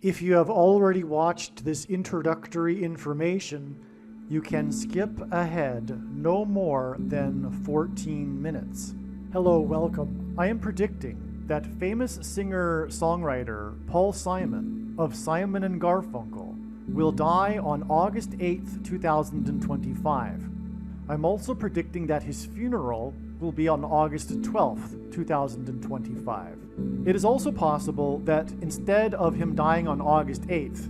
If you have already watched this introductory information, you can skip ahead no more than 14 minutes. Hello, welcome. I am predicting that famous singer-songwriter Paul Simon of Simon and Garfunkel will die on August 8th, 2025. I'm also predicting that his funeral will be on August 12th, 2025. It is also possible that instead of him dying on August 8th,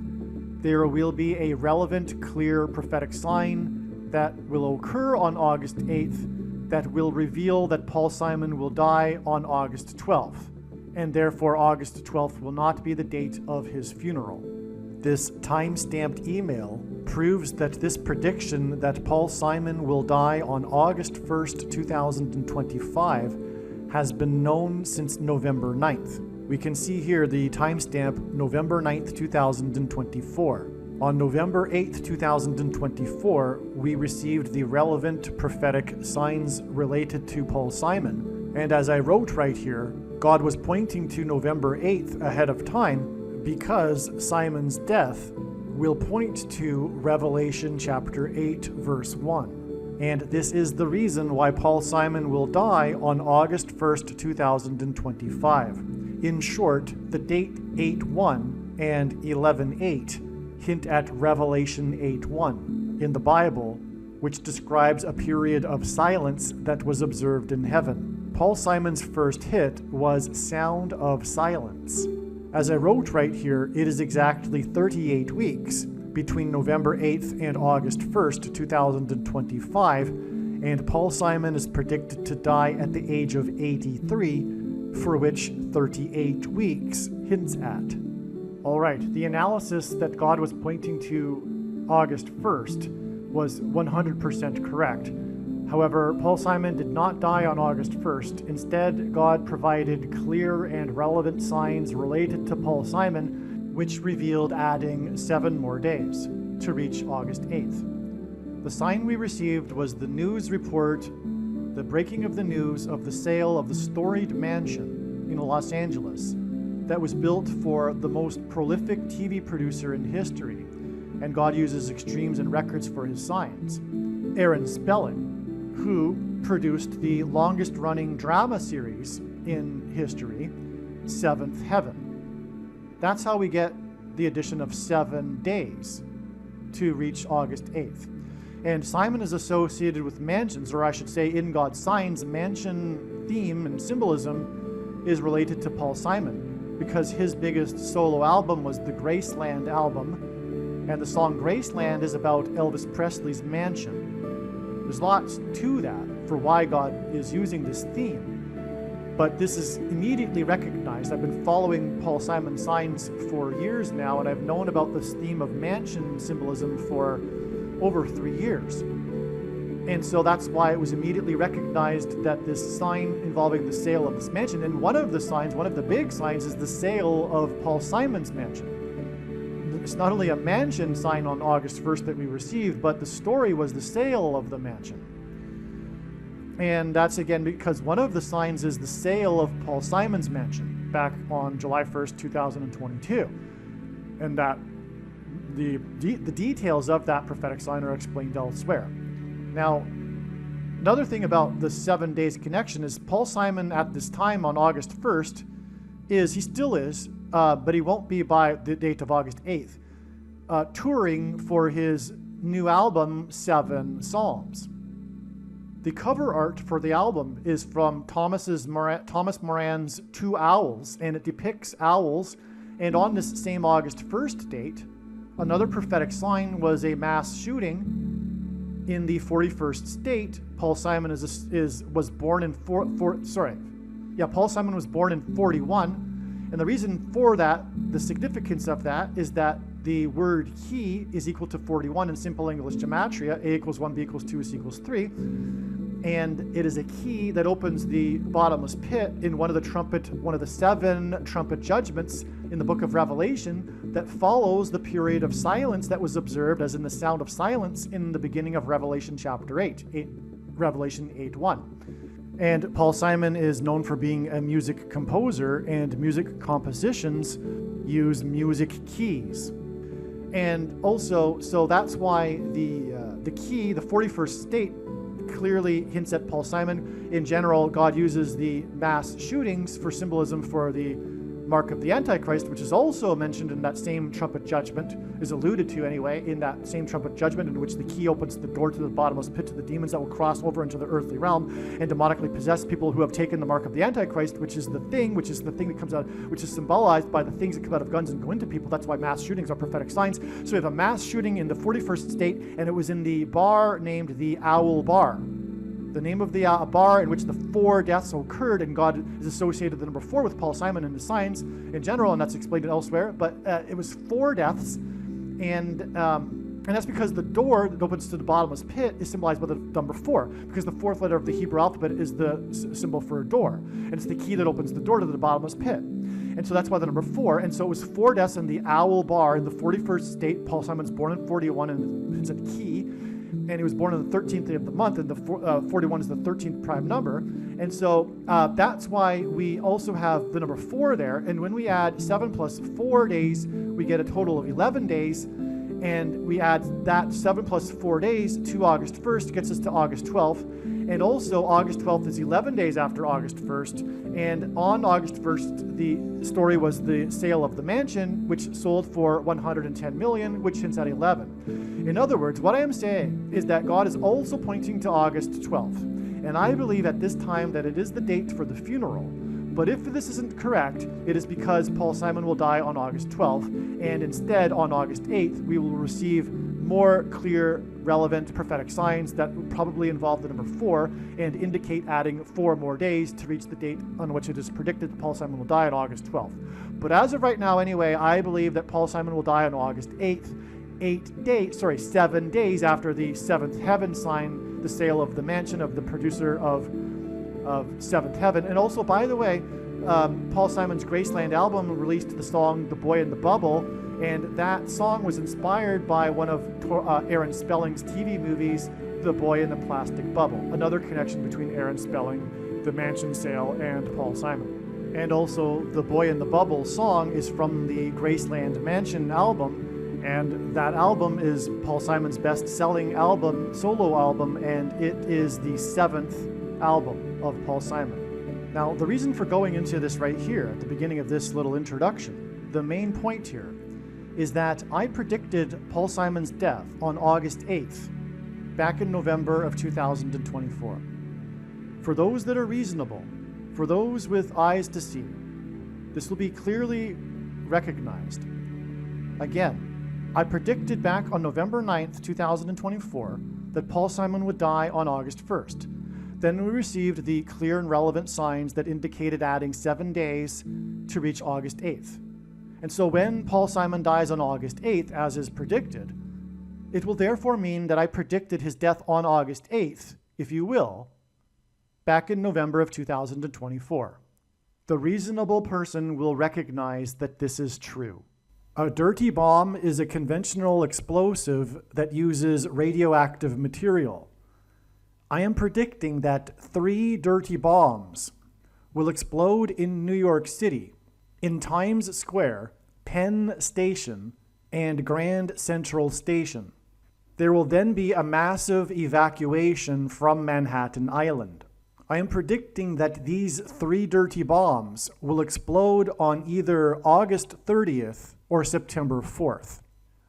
there will be a relevant, clear prophetic sign that will occur on August 8th that will reveal that Paul Simon will die on August 12th, and therefore August 12th will not be the date of his funeral. This time-stamped email proves that this prediction that Paul Simon will die on August 1st, 2025 has been known since November 9th. We can see here the timestamp November 9th, 2024. On November 8th, 2024, we received the relevant prophetic signs related to Paul Simon. And as I wrote right here, God was pointing to November 8th ahead of time because Simon's death will point to Revelation chapter 8, verse 1. And this is the reason why Paul Simon will die on August 1st, 2025. In short, the date 8:1 and 11:8 hint at Revelation 8:1 in the Bible, which describes a period of silence that was observed in heaven. Paul Simon's first hit was Sound of Silence. As I wrote right here, it is exactly 38 weeks between November 8th and August 1st, 2025, and Paul Simon is predicted to die at the age of 83, for which 38 weeks hints at. All right, the analysis that God was pointing to August 1st was 100% correct. However, Paul Simon did not die on August 1st. Instead, God provided clear and relevant signs related to Paul Simon, which revealed adding 7 more days to reach August 8th. The sign we received was the news report, the breaking of the news of the sale of the storied mansion in Los Angeles that was built for the most prolific TV producer in history, and God uses extremes and records for his signs. Aaron Spelling, who produced the longest-running drama series in history, Seventh Heaven. That's how we get the addition of 7 days to reach August 8th. And Simon is associated with mansions, or I should say in God's signs, mansion theme and symbolism is related to Paul Simon because his biggest solo album was the Graceland album, and the song Graceland is about Elvis Presley's mansion. There's lots to that for why God is using this theme, but this is immediately recognized. I've been following Paul Simon's signs for years now, and I've known about this theme of mansion symbolism for over 3 years. And so that's why it was immediately recognized that this sign involving the sale of this mansion, and one of the big signs is the sale of Paul Simon's mansion. It's not only a mansion sign on August 1st that we received, but the story was the sale of the mansion. And that's again because one of the signs is the sale of Paul Simon's mansion back on July 1st, 2022. And that the details of that prophetic sign are explained elsewhere. Now, another thing about the 7 days connection is Paul Simon at this time on August 1st he still is, but he won't be by the date of August 8th, touring for his new album, 7 Psalms. The cover art for the album is from Thomas Moran's Two Owls, and it depicts owls. And on this same August 1st date, another prophetic sign was a mass shooting in the 41st state. Paul Simon was born in Paul Simon was born in 41, and the reason for that, the significance of that, is that the word he is equal to 41 in simple English gematria. A equals 1, B equals 2, C equals 3. And it is a key that opens the bottomless pit in one of the 7 trumpet judgments in the book of Revelation that follows the period of silence that was observed as in the sound of silence in the beginning of Revelation chapter 8, Revelation 8:1. And Paul Simon is known for being a music composer, and music compositions use music keys. And also, so that's why the key, the 41st state, clearly hints at Paul Simon. In general, God uses the mass shootings for symbolism for the mark of the Antichrist, which is also mentioned in that same trumpet judgment, is alluded to anyway, in that same trumpet judgment in which the key opens the door to the bottomless pit to the demons that will cross over into the earthly realm and demonically possess people who have taken the mark of the Antichrist, which is the thing that comes out, which is symbolized by the things that come out of guns and go into people. That's why mass shootings are prophetic signs. So we have a mass shooting in the 41st state, and it was in the bar named the Owl Bar. The name of the bar in which the 4 deaths occurred, and God is associated the number 4 with Paul Simon and the signs in general, and that's explained elsewhere. But it was 4 deaths, and that's because the door that opens to the bottomless pit is symbolized by the number 4, because the 4th letter of the Hebrew alphabet is the symbol for a door, and it's the key that opens the door to the bottomless pit. And so that's why the number 4. And so it was 4 deaths in the Owl Bar in the 41st state. Paul Simon's born in 41, and it's a key. And he was born on the 13th day of the month, and the 41 is the 13th prime number. And so that's why we also have the number 4 there. And when we add 7 plus 4 days, we get a total of 11 days. And we add that 7 plus 4 days to August 1st, gets us to August 12th. And also August 12th is 11 days after August 1st. And on August 1st, the story was the sale of the mansion, which sold for $110 million, which hints at 11. In other words, what I am saying is that God is also pointing to August 12th. And I believe at this time that it is the date for the funeral. But if this isn't correct, it is because Paul Simon will die on August 12th, and instead on August 8th, we will receive more clear, relevant prophetic signs that will probably involve the number 4 and indicate adding 4 more days to reach the date on which it is predicted that Paul Simon will die on August 12th. But as of right now anyway, I believe that Paul Simon will die on August 8th, 7 days after the 7th heaven signed the sale of the mansion of the producer of 7th Heaven. And also, by the way, Paul Simon's Graceland album released the song The Boy in the Bubble, and that song was inspired by one of Aaron Spelling's TV movies, The Boy in the Plastic Bubble. Another connection between Aaron Spelling, the mansion sale, and Paul Simon. And also, The Boy in the Bubble song is from the Graceland Mansion album, and that album is Paul Simon's best-selling album, solo album, and it is the 7th album of Paul Simon. Now, the reason for going into this right here at the beginning of this little introduction, the main point here, is that I predicted Paul Simon's death on August 8th, back in November of 2024. For those that are reasonable, for those with eyes to see, this will be clearly recognized. Again, I predicted back on November 9th, 2024, that Paul Simon would die on August 1st. Then we received the clear and relevant signs that indicated adding 7 days to reach August 8th. And so when Paul Simon dies on August 8th, as is predicted, it will therefore mean that I predicted his death on August 8th, if you will, back in November of 2024. The reasonable person will recognize that this is true. A dirty bomb is a conventional explosive that uses radioactive material. I am predicting that 3 dirty bombs will explode in New York City, in Times Square, Penn Station, and Grand Central Station. There will then be a massive evacuation from Manhattan Island. I am predicting that these 3 dirty bombs will explode on either August 30th or September 4th.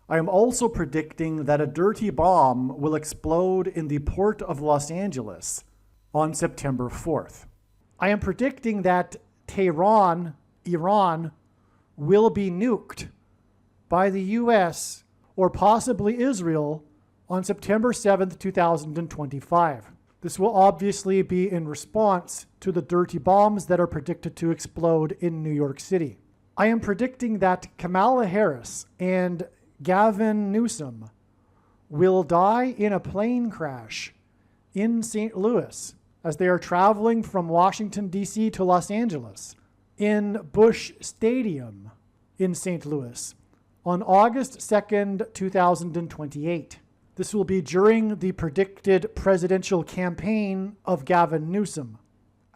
I am also predicting that a dirty bomb will explode in the port of Los Angeles on September 4th. I am predicting that Tehran, Iran, will be nuked by the US or possibly Israel on September 7th, 2025. This will obviously be in response to the dirty bombs that are predicted to explode in New York City. I am predicting that Kamala Harris and Gavin Newsom will die in a plane crash in St. Louis as they are traveling from Washington, D.C. to Los Angeles in Busch Stadium in St. Louis on August 2nd, 2028. This will be during the predicted presidential campaign of Gavin Newsom.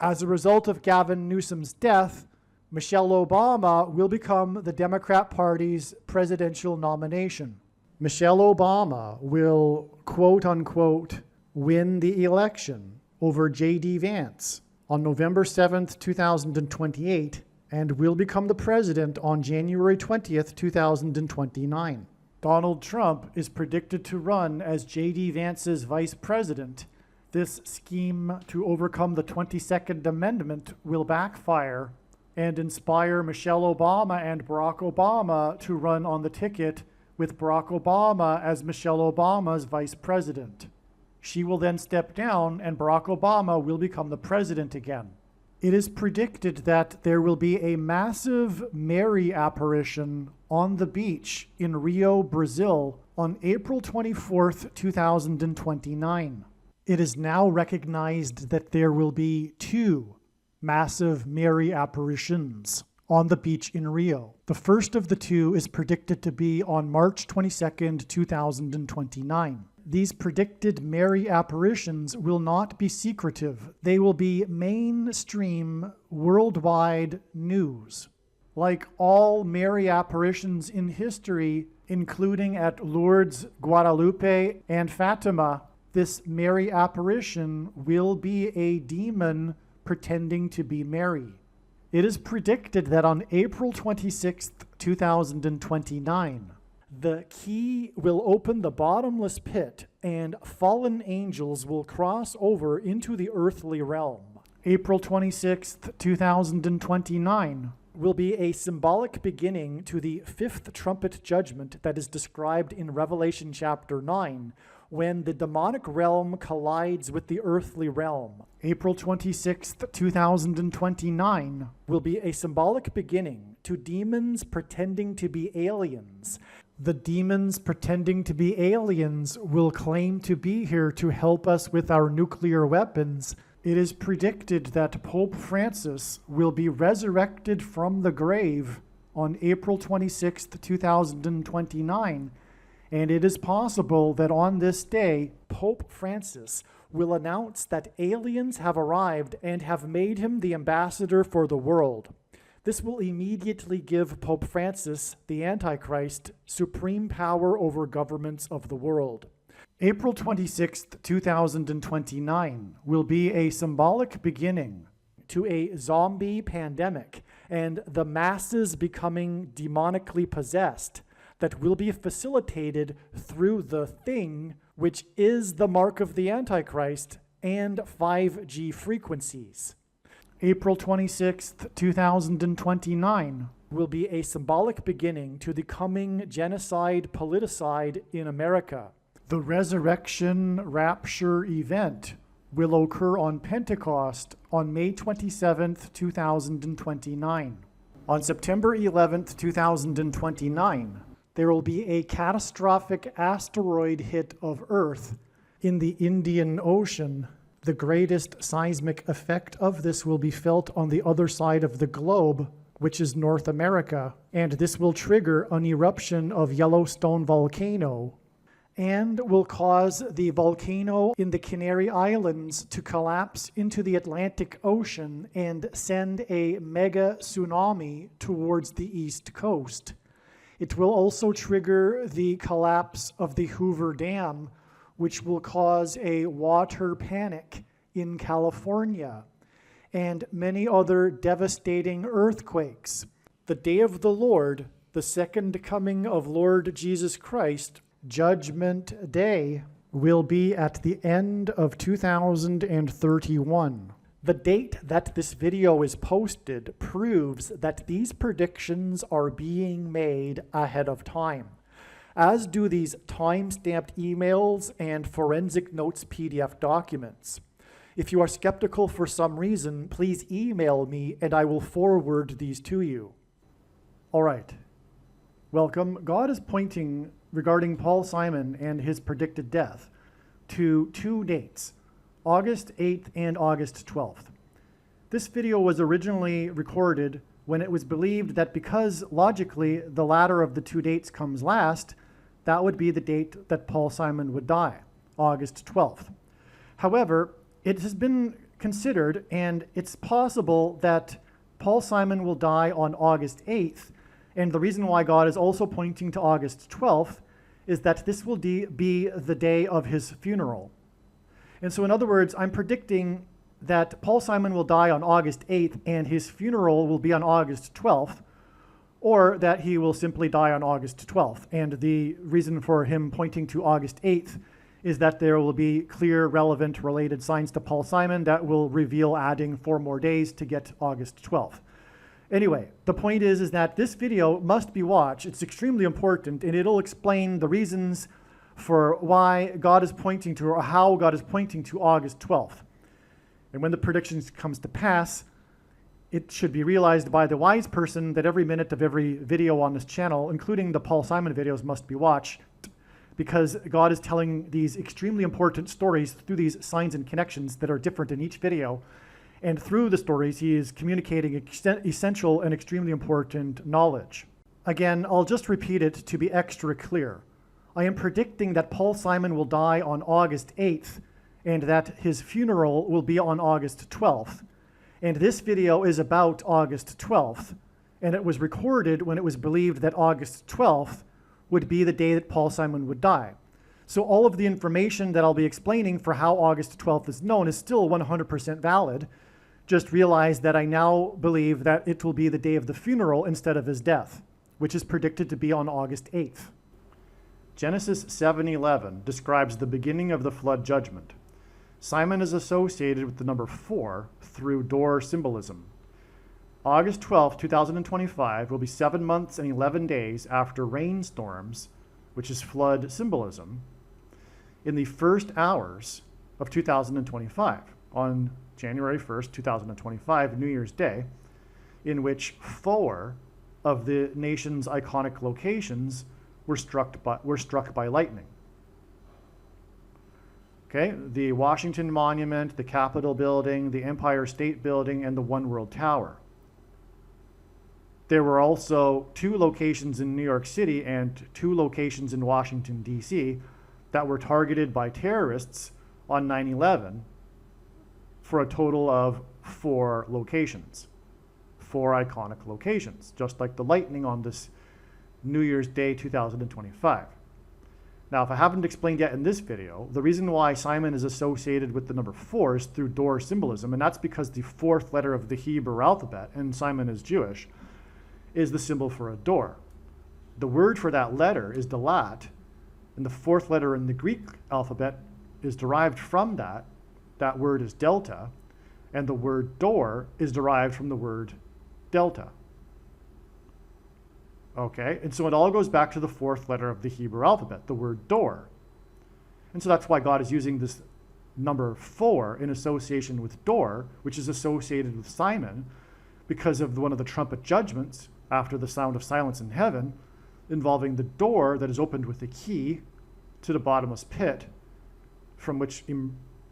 As a result of Gavin Newsom's death, Michelle Obama will become the Democrat Party's presidential nomination. Michelle Obama will, quote unquote, win the election over J.D. Vance on November 7th, 2028, and will become the president on January 20th, 2029. Donald Trump is predicted to run as J.D. Vance's vice president. This scheme to overcome the 22nd Amendment will backfire and inspire Michelle Obama and Barack Obama to run on the ticket with Barack Obama as Michelle Obama's vice president. She will then step down and Barack Obama will become the president again. It is predicted that there will be a massive Mary apparition on the beach in Rio, Brazil on April 24th, 2029. It is now recognized that there will be 2 massive Mary apparitions on the beach in Rio. The first of the 2 is predicted to be on March 22nd, 2029. These predicted Mary apparitions will not be secretive. They will be mainstream, worldwide news. Like all Mary apparitions in history, including at Lourdes, Guadalupe, and Fatima, this Mary apparition will be a demon pretending to be Mary. It is predicted that on April 26th, 2029, the key will open the bottomless pit and fallen angels will cross over into the earthly realm. April 26th, 2029 will be a symbolic beginning to the 5th trumpet judgment that is described in Revelation chapter 9, when the demonic realm collides with the earthly realm. April 26th, 2029 will be a symbolic beginning to demons pretending to be aliens. The demons pretending to be aliens will claim to be here to help us with our nuclear weapons. It is predicted that Pope Francis will be resurrected from the grave on April 26th, 2029, and it is possible that on this day, Pope Francis will announce that aliens have arrived and have made him the ambassador for the world. This will immediately give Pope Francis, the Antichrist, supreme power over governments of the world. April 26th, 2029 will be a symbolic beginning to a zombie pandemic and the masses becoming demonically possessed that will be facilitated through the thing, which is the mark of the Antichrist and 5G frequencies. April 26th, 2029 will be a symbolic beginning to the coming genocide politicide in America. The resurrection rapture event will occur on Pentecost on May 27th, 2029. On September 11th, 2029, there will be a catastrophic asteroid hit of Earth in the Indian Ocean. The greatest seismic effect of this will be felt on the other side of the globe, which is North America, and this will trigger an eruption of Yellowstone volcano and will cause the volcano in the Canary Islands to collapse into the Atlantic Ocean and send a mega tsunami towards the East Coast. It will also trigger the collapse of the Hoover Dam, which will cause a water panic in California, and many other devastating earthquakes. The day of the Lord, the second coming of Lord Jesus Christ, Judgment Day, will be at the end of 2031. The date that this video is posted proves that these predictions are being made ahead of time, as do these time-stamped emails and forensic notes PDF documents. If you are skeptical for some reason, please email me and I will forward these to you. All right. Welcome. God is pointing, regarding Paul Simon and his predicted death, to 2 dates, August 8th and August 12th. This video was originally recorded when it was believed that because logically the latter of the 2 dates comes last, that would be the date that Paul Simon would die, August 12th. However, it has been considered, and it's possible that Paul Simon will die on August 8th. And the reason why God is also pointing to August 12th is that this will be the day of his funeral. And so in other words, I'm predicting that Paul Simon will die on August 8th and his funeral will be on August 12th, or that he will simply die on August 12th. And the reason for him pointing to August 8th is that there will be clear, relevant, related signs to Paul Simon that will reveal adding 4 more days to get August 12th. Anyway, the point is that this video must be watched. It's extremely important, and it'll explain the reasons for why God is pointing to, or how God is pointing to August 12th. And when the predictions comes to pass, it should be realized by the wise person that every minute of every video on this channel, including the Paul Simon videos, must be watched, because God is telling these extremely important stories through these signs and connections that are different in each video. And through the stories, he is communicating essential and extremely important knowledge. Again, I'll just repeat it to be extra clear. I am predicting that Paul Simon will die on August 8th and that his funeral will be on August 12th. And this video is about August 12th, and it was recorded when it was believed that August 12th would be the day that Paul Simon would die. So all of the information that I'll be explaining for how August 12th is known is still 100% valid. Just realize that I now believe that it will be the day of the funeral instead of his death, which is predicted to be on August 8th. Genesis 7:11 describes the beginning of the flood judgment. Simon is associated with the number 4 through door symbolism. August 12, 2025 will be 7 months and 11 days after rainstorms, which is flood symbolism, in the first hours of 2025, on January 1st, 2025, New Year's Day, in which 4 of the nation's iconic locations were struck by lightning. Okay, the Washington Monument, the Capitol Building, the Empire State Building, and the One World Tower. There were also 2 locations in New York City and 2 locations in Washington, D.C. that were targeted by terrorists on 9/11 for a total of 4 locations, 4 iconic locations, just like the lightning on this New Year's Day 2025. Now, if I haven't explained yet in this video, the reason why Simon is associated with the number 4 is through door symbolism, and that's because the 4th letter of the Hebrew alphabet, and Simon is Jewish, is the symbol for a door. The word for that letter is dalat, and the 4th letter in the Greek alphabet is derived from that. That word is delta, and the word door is derived from the word delta. Okay, and so it all goes back to the 4th letter of the Hebrew alphabet, the word door. And so that's why God is using this number 4 in association with door, which is associated with Simon, because of one of the trumpet judgments after the sound of silence in heaven, involving the door that is opened with a key to the bottomless pit, from which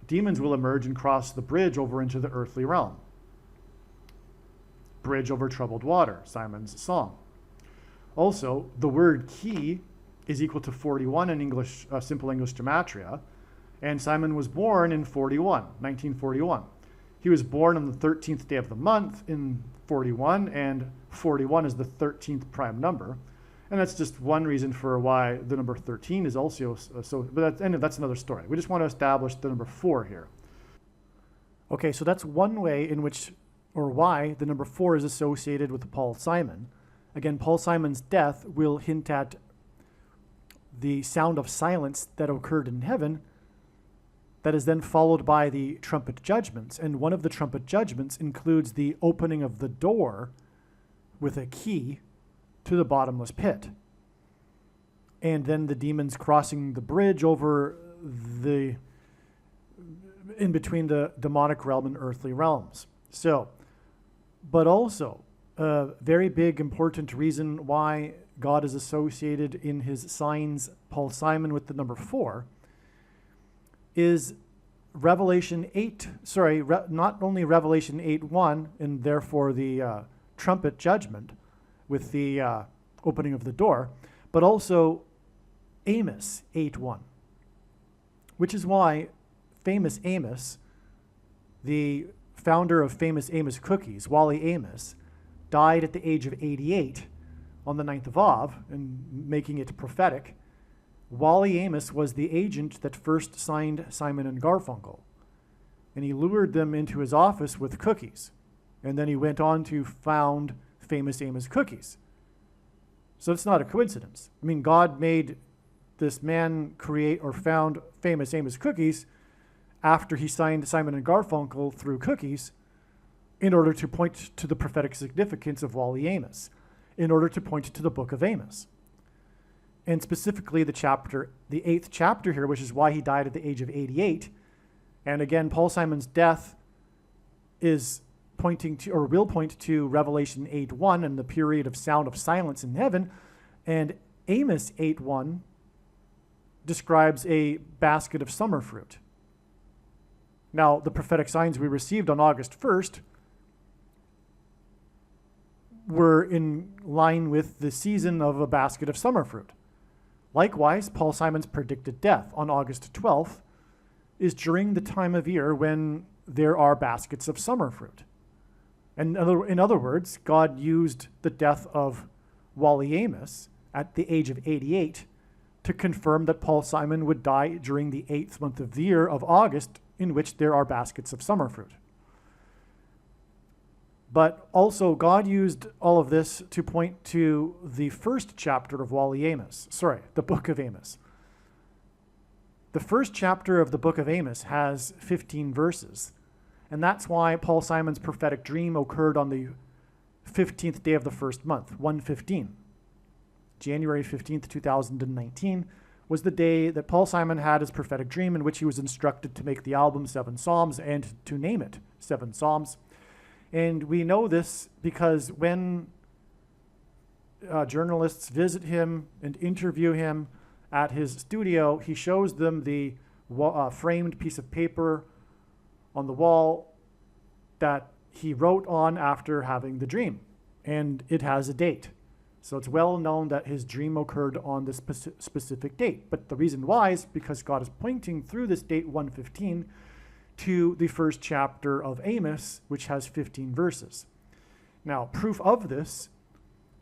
demons will emerge and cross the bridge over into the earthly realm. Bridge over troubled water, Simon's song. Also, the word key is equal to 41 in English, simple English gematria, and Simon was born in 1941. He was born on the 13th day of the month in 41, and 41 is the 13th prime number. And that's just one reason for why the number 13 is also but that's another story. We just want to establish the number 4 here. Okay, so that's one way in which, or why, the number 4 is associated with Paul Simon. Again, Paul Simon's death will hint at the sound of silence that occurred in heaven that is then followed by the trumpet judgments. And one of the trumpet judgments includes the opening of the door with a key to the bottomless pit. And then the demons crossing the bridge over in between the demonic realm and earthly realms. So, but also, a very big, important reason why God is associated in his signs, Paul Simon, with the number 4, is Revelation 8, not only Revelation 8:1, and therefore the trumpet judgment with the opening of the door, but also Amos 8:1, which is why famous Amos the founder of famous Amos Cookies, Wally Amos, died at the age of 88 on the 9th of Av, and making it prophetic. Wally Amos was the agent that first signed Simon and Garfunkel, and he lured them into his office with cookies, and then he went on to found famous Amos Cookies. So it's not a coincidence. I mean, God made this man create or found famous Amos Cookies after he signed Simon and Garfunkel through cookies, in order to point to the prophetic significance of Wally Amos, in order to point to the book of Amos. And specifically the 8th chapter here, which is why he died at the age of 88. And again, Paul Simon's death is pointing to, or will point to, Revelation 8:1 and the period of sound of silence in heaven. And Amos 8:1 describes a basket of summer fruit. Now, the prophetic signs we received on August 1st were in line with the season of a basket of summer fruit. Likewise, Paul Simon's predicted death on August 12th is during the time of year when there are baskets of summer fruit. And in other words, God used the death of Wally Amos at the age of 88 to confirm that Paul Simon would die during the 8th month of the year of August, in which there are baskets of summer fruit. But also, God used all of this to point to the first chapter of the book of Amos. The first chapter of the book of Amos has 15 verses. And that's why Paul Simon's prophetic dream occurred on the 15th day of the first month, 1/15. January 15th, 2019 was the day that Paul Simon had his prophetic dream, in which he was instructed to make the album Seven Psalms and to name it Seven Psalms. And we know this because when journalists visit him and interview him at his studio, he shows them the framed piece of paper on the wall that he wrote on after having the dream. And it has a date. So it's well known that his dream occurred on this specific date. But the reason why is because God is pointing through this date, 1/15, to the first chapter of Amos, which has 15 verses. Now, proof of this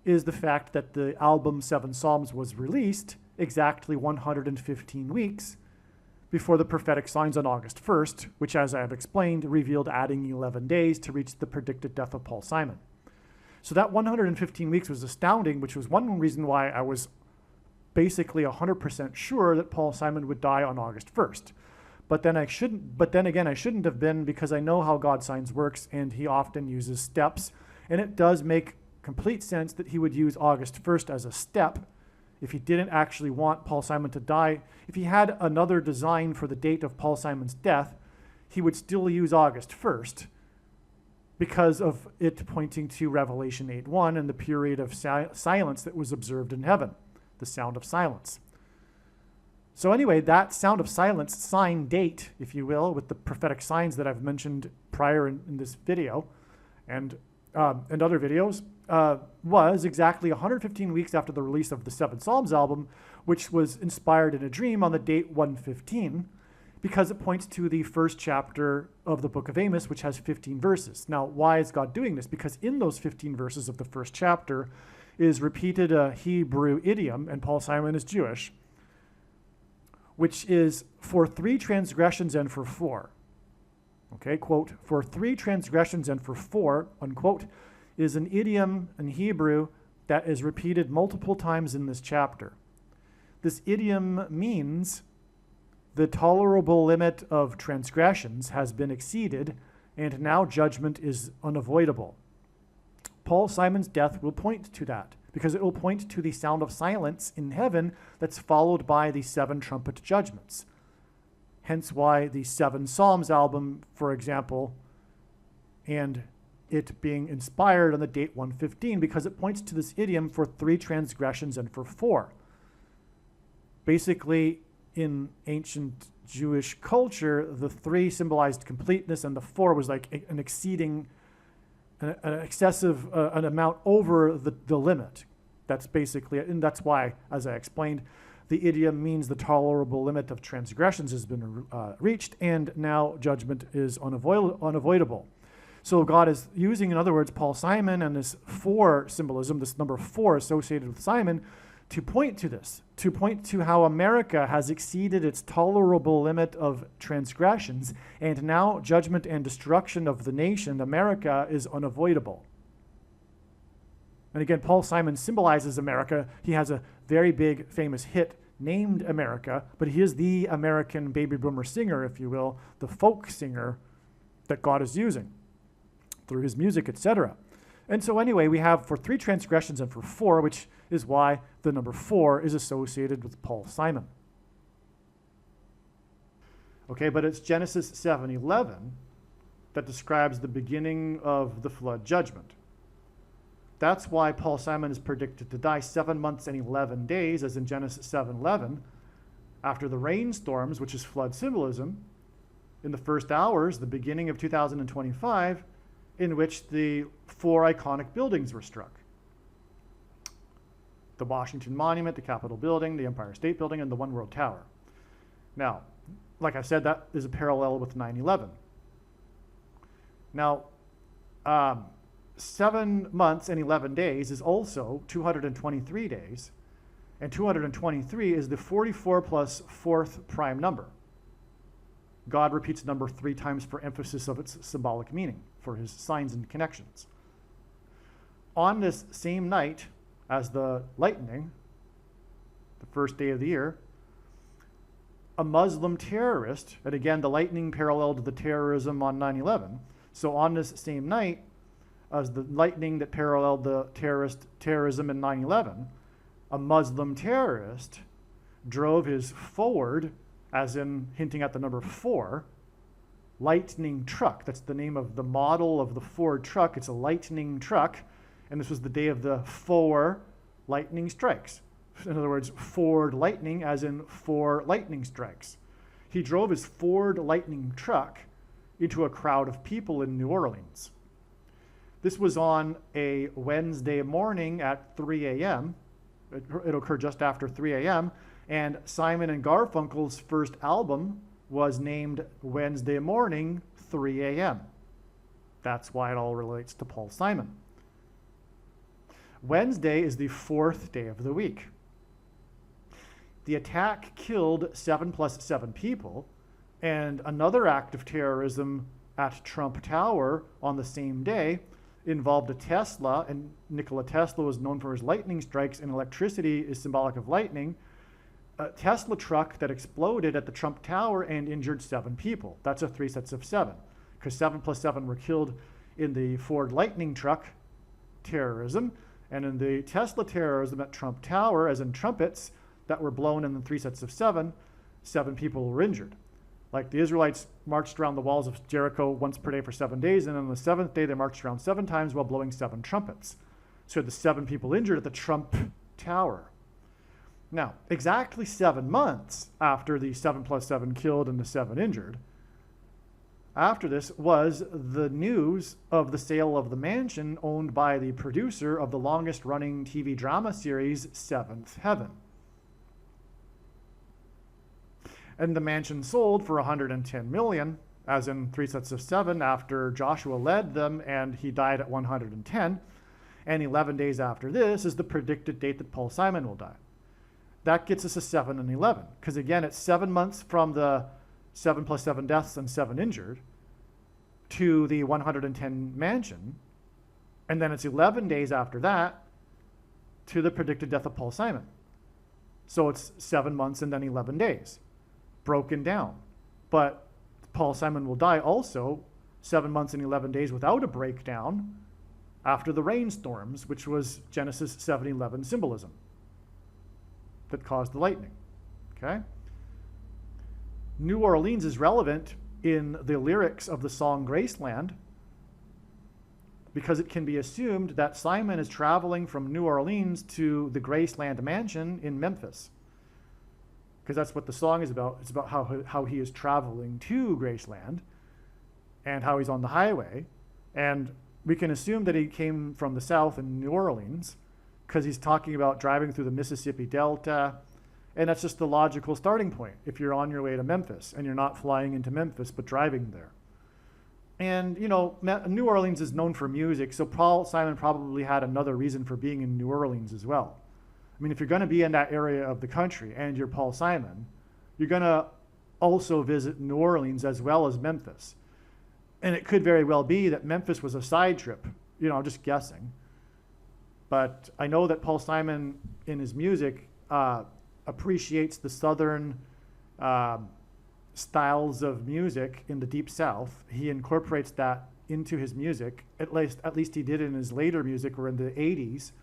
is the fact that the album Seven Psalms was released exactly 115 weeks before the prophetic signs on August 1st, which, as I have explained, revealed adding 11 days to reach the predicted death of Paul Simon. So that 115 weeks was astounding, which was one reason why I was basically 100% sure that Paul Simon would die on August 1st. But then again, I shouldn't have been, because I know how God signs works, and he often uses steps. And it does make complete sense that he would use August 1st as a step if he didn't actually want Paul Simon to die. If he had another design for the date of Paul Simon's death, he would still use August 1st because of it pointing to Revelation 8:1 and the period of silence that was observed in heaven, the sound of silence. So anyway, that sound of silence sign date, if you will, with the prophetic signs that I've mentioned prior in this video and other videos, was exactly 115 weeks after the release of the Seven Psalms album, which was inspired in a dream on the date 1/15, because it points to the first chapter of the book of Amos, which has 15 verses. Now, why is God doing this? Because in those 15 verses of the first chapter is repeated a Hebrew idiom, and Paul Simon is Jewish, which is for 3 transgressions and for 4. Okay, quote, for 3 transgressions and for 4, unquote, is an idiom in Hebrew that is repeated multiple times in this chapter. This idiom means the tolerable limit of transgressions has been exceeded, and now judgment is unavoidable. Paul Simon's death will point to that, because it will point to the sound of silence in heaven that's followed by the 7 trumpet judgments. Hence why the Seven Psalms album, for example, and it being inspired on the date 1/15, because it points to this idiom for 3 transgressions and for 4. Basically, in ancient Jewish culture, the 3 symbolized completeness, and the 4 was like an exceeding, an excessive, an amount over the limit. That's basically it. And that's why, as I explained, The idiom means the tolerable limit of transgressions has been reached, and now judgment is unavoidable. So God is using, in other words, Paul Simon and this 4 symbolism, this number 4 associated with Simon, to point to this, to point to how America has exceeded its tolerable limit of transgressions, and now judgment and destruction of the nation, America, is unavoidable. And again, Paul Simon symbolizes America. He has a very big, famous hit named America, but he is the American baby boomer singer, if you will, the folk singer that God is using through his music, etc. And so anyway, we have for 3 transgressions and for 4, which is why the number 4 is associated with Paul Simon. Okay, but it's Genesis 7:11 that describes the beginning of the flood judgment. That's why Paul Simon is predicted to die 7 months and 11 days, as in Genesis 7:11, after the rainstorms, which is flood symbolism, in the first hours, the beginning of 2025, in which the 4 iconic buildings were struck. The Washington Monument, the Capitol Building, the Empire State Building, and the One World Tower. Now, like I said, that is a parallel with 9/11. Now, 7 months and 11 days is also 223 days, and 223 is the 44 plus 4th prime number. God repeats number 3 times for emphasis of its symbolic meaning, for his signs and connections. On this same night as the lightning, the first day of the year, a Muslim terrorist, and again, the lightning paralleled the terrorism on 9/11. So on this same night as the lightning that paralleled the terrorism in 9/11, a Muslim terrorist drove his Ford, as in hinting at the number 4, Lightning truck. That's the name of the model of the Ford truck. It's a Lightning truck. And this was the day of the 4 lightning strikes. In other words, Ford Lightning, as in 4 lightning strikes. He drove his Ford Lightning truck into a crowd of people in New Orleans. This was on a Wednesday morning at 3 a.m. It occurred just after 3 a.m. And Simon and Garfunkel's first album was named Wednesday Morning, 3 a.m. That's why it all relates to Paul Simon. Wednesday is the 4th day of the week. The attack killed 7 plus 7 people, and another act of terrorism at Trump Tower on the same day involved a Tesla, and Nikola Tesla was known for his lightning strikes, and electricity is symbolic of lightning. A Tesla truck that exploded at the Trump Tower and injured 7 people. That's a 3 sets of 7, because 7 plus 7 were killed in the Ford Lightning truck terrorism, and in the Tesla terrorism at Trump Tower, as in trumpets that were blown in the 3 sets of 7, 7 people were injured. Like the Israelites marched around the walls of Jericho once per day for 7 days, and on the 7th day they marched around 7 times while blowing 7 trumpets. So the 7 people injured at the Trump Tower. Now, exactly 7 months after the 7 plus 7 killed and the 7 injured, after this was the news of the sale of the mansion owned by the producer of the longest running TV drama series, Seventh Heaven. And the mansion sold for $110 million, as in 3 sets of 7, after Joshua led them and he died at 110. And 11 days after this is the predicted date that Paul Simon will die. That gets us a 7 and 11, because again, it's 7 months from the 7 plus 7 deaths and 7 injured to the 110 mansion, and then it's 11 days after that to the predicted death of Paul Simon. So it's 7 months and then 11 days, broken down. But Paul Simon will die also 7 months and 11 days without a breakdown after the rainstorms, which was Genesis 7:11 symbolism that caused the lightning. Okay? New Orleans is relevant in the lyrics of the song Graceland because it can be assumed that Simon is traveling from New Orleans to the Graceland mansion in Memphis, because that's what the song is about. It's about how he is traveling to Graceland and how he's on the highway. And we can assume that he came from the south in New Orleans, because he's talking about driving through the Mississippi Delta And that's just the logical starting point if you're on your way to Memphis and you're not flying into Memphis but driving there. And, you know, New Orleans is known for music, so Paul Simon probably had another reason for being in New Orleans as well. I mean, if you're going to be in that area of the country and you're Paul Simon, you're going to also visit New Orleans as well as Memphis. And it could very well be that Memphis was a side trip, you know, just guessing. But I know that Paul Simon in his music appreciates the southern styles of music in the Deep South. He incorporates that into his music. At least he did in his later music, or in the 80s.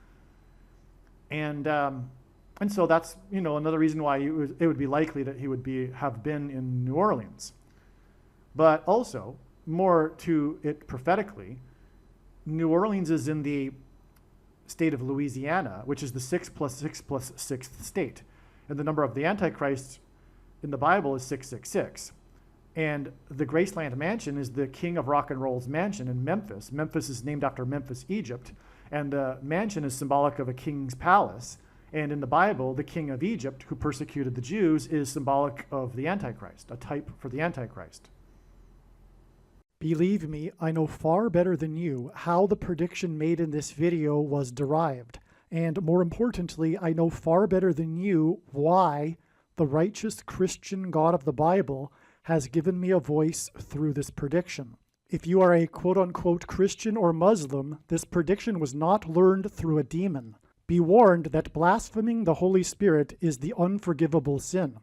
And so that's, you know, another reason why it would be likely that he would have been in New Orleans. But also, more to it prophetically, New Orleans is in the state of Louisiana, which is the 6 plus 6 plus 6th state. And the number of the Antichrist in the Bible is 666. And the Graceland Mansion is the king of rock and roll's mansion in Memphis. Memphis is named after Memphis, Egypt. And the mansion is symbolic of a king's palace. And in the Bible, the king of Egypt, who persecuted the Jews, is symbolic of the Antichrist, a type for the Antichrist. Believe me, I know far better than you how the prediction made in this video was derived. And more importantly, I know far better than you why the righteous Christian God of the Bible has given me a voice through this prediction. If you are a quote-unquote Christian or Muslim, this prediction was not learned through a demon. Be warned that blaspheming the Holy Spirit is the unforgivable sin.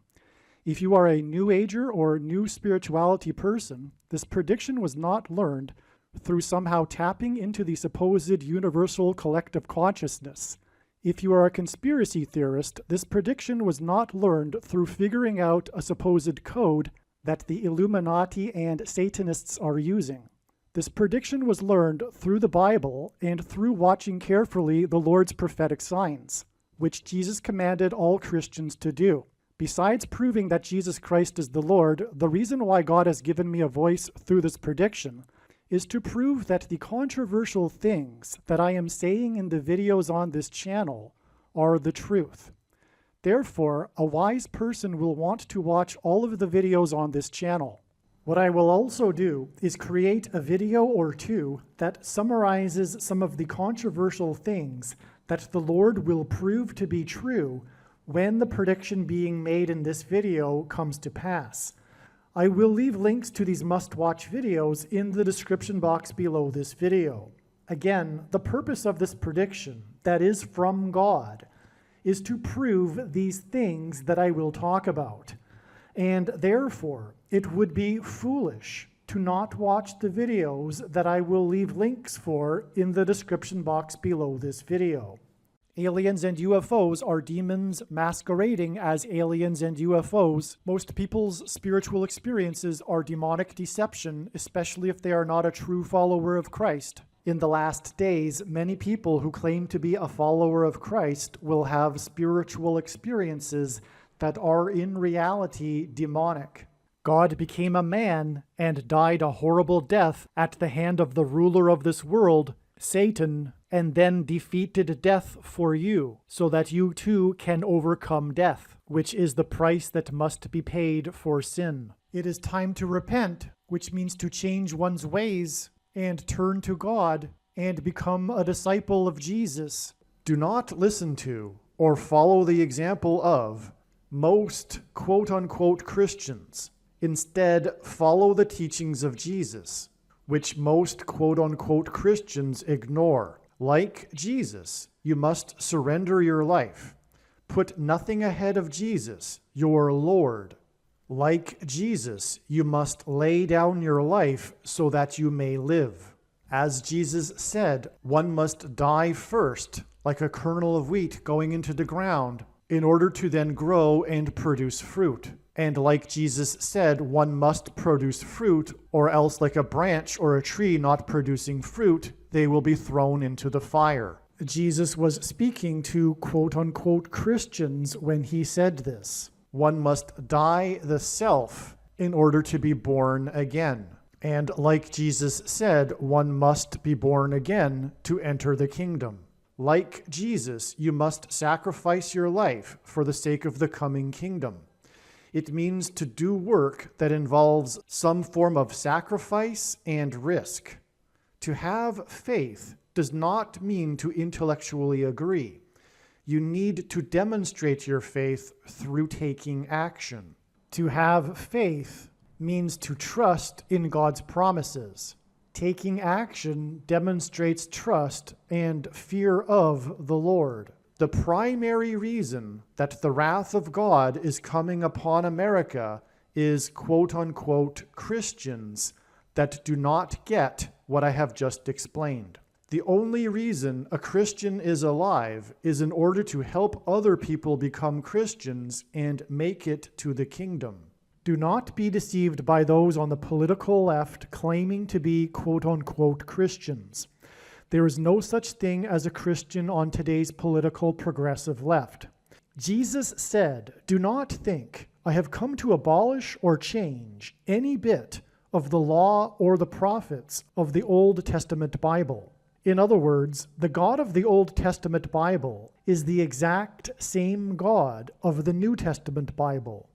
If you are a New Ager or New Spirituality person, this prediction was not learned through somehow tapping into the supposed universal collective consciousness. If you are a conspiracy theorist, this prediction was not learned through figuring out a supposed code that the Illuminati and Satanists are using. This prediction was learned through the Bible and through watching carefully the Lord's prophetic signs, which Jesus commanded all Christians to do. Besides proving that Jesus Christ is the Lord, the reason why God has given me a voice through this prediction is to prove that the controversial things that I am saying in the videos on this channel are the truth. Therefore, a wise person will want to watch all of the videos on this channel. What I will also do is create a video or two that summarizes some of the controversial things that the Lord will prove to be true when the prediction being made in this video comes to pass. I will leave links to these must-watch videos in the description box below this video. Again, the purpose of this prediction, that is from God, is to prove these things that I will talk about. And therefore, it would be foolish to not watch the videos that I will leave links for in the description box below this video. Aliens and UFOs are demons masquerading as aliens and UFOs. Most people's spiritual experiences are demonic deception, especially if they are not a true follower of Christ. In the last days, many people who claim to be a follower of Christ will have spiritual experiences that are in reality demonic. God became a man and died a horrible death at the hand of the ruler of this world, Satan, and then defeated death for you, so that you too can overcome death, which is the price that must be paid for sin. It is time to repent, which means to change one's ways and turn to God and become a disciple of Jesus. Do not listen to or follow the example of most quote-unquote Christians. Instead, follow the teachings of Jesus, which most quote-unquote Christians ignore. Like Jesus, you must surrender your life. Put nothing ahead of Jesus, your Lord. Like Jesus, you must lay down your life so that you may live. As Jesus said, one must die first, like a kernel of wheat going into the ground, in order to then grow and produce fruit. And like Jesus said, one must produce fruit, or else like a branch or a tree not producing fruit, they will be thrown into the fire. Jesus was speaking to quote-unquote Christians when he said this. One must die the self in order to be born again. And like Jesus said, one must be born again to enter the kingdom. Like Jesus, you must sacrifice your life for the sake of the coming kingdom. It means to do work that involves some form of sacrifice and risk. To have faith does not mean to intellectually agree. You need to demonstrate your faith through taking action. To have faith means to trust in God's promises. Taking action demonstrates trust and fear of the Lord. The primary reason that the wrath of God is coming upon America is quote-unquote Christians that do not get what I have just explained. The only reason a Christian is alive is in order to help other people become Christians and make it to the kingdom. Do not be deceived by those on the political left claiming to be quote-unquote Christians. There is no such thing as a Christian on today's political progressive left. Jesus said, "Do not think I have come to abolish or change any bit of the law or the prophets of the Old Testament Bible." In other words, the God of the Old Testament Bible is the exact same God of the New Testament Bible.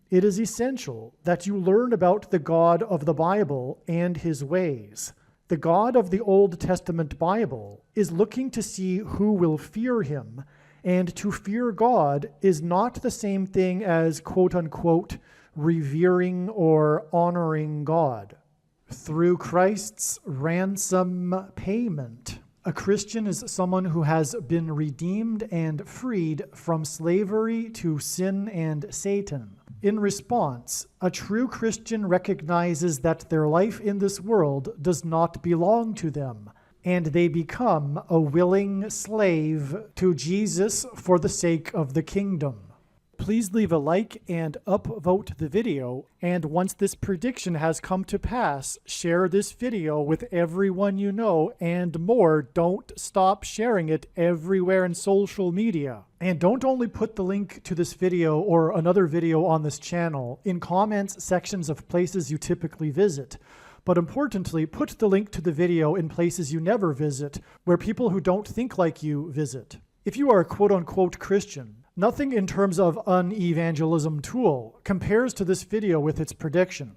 It is essential that you learn about the God of the Bible and his ways. The God of the Old Testament Bible is looking to see who will fear him, and to fear God is not the same thing as quote-unquote revering or honoring God. Through Christ's ransom payment, a Christian is someone who has been redeemed and freed from slavery to sin and Satan. In response, a true Christian recognizes that their life in this world does not belong to them, and they become a willing slave to Jesus for the sake of the kingdom. Please leave a like and upvote the video, and once this prediction has come to pass, share this video with everyone you know, and more, don't stop sharing it everywhere in social media. And don't only put the link to this video or another video on this channel in comments sections of places you typically visit, but importantly, put the link to the video in places you never visit, where people who don't think like you visit. If you are a quote-unquote Christian, nothing in terms of an evangelism tool compares to this video with its prediction.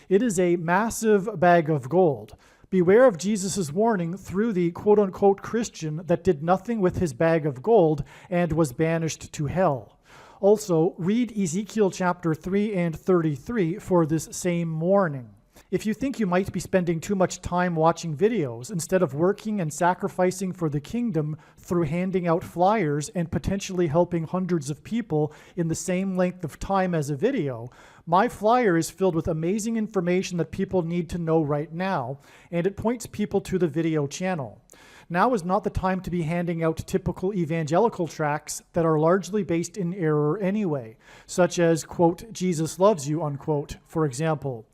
It is a massive bag of gold. Beware of Jesus' warning through the quote-unquote Christian that did nothing with his bag of gold and was banished to hell. Also, read Ezekiel chapter 3 and 33 for this same warning. If you think you might be spending too much time watching videos instead of working and sacrificing for the kingdom through handing out flyers and potentially helping hundreds of people in the same length of time as a video, my flyer is filled with amazing information that people need to know right now, and it points people to the video channel. Now is not the time to be handing out typical evangelical tracts that are largely based in error anyway, such as, quote, Jesus loves you, unquote, for example.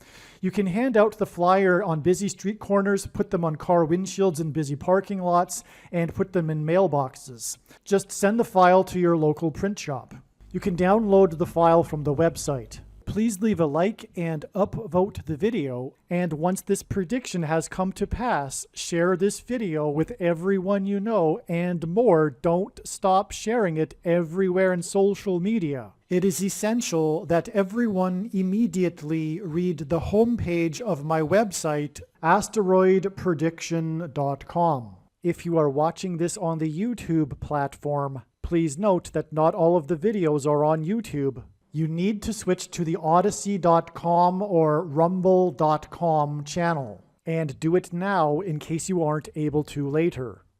You can hand out the flyer on busy street corners, put them on car windshields in busy parking lots, and put them in mailboxes. Just send the file to your local print shop. You can download the file from the website. Please leave a like and upvote the video, and once this prediction has come to pass, share this video with everyone you know, and more, don't stop sharing it everywhere in social media. It is essential that everyone immediately read the homepage of my website, asteroidprediction.com. If you are watching this on the YouTube platform, please note that not all of the videos are on YouTube. You need to switch to the Odyssey.com or Rumble.com channel, and do it now in case you aren't able to later.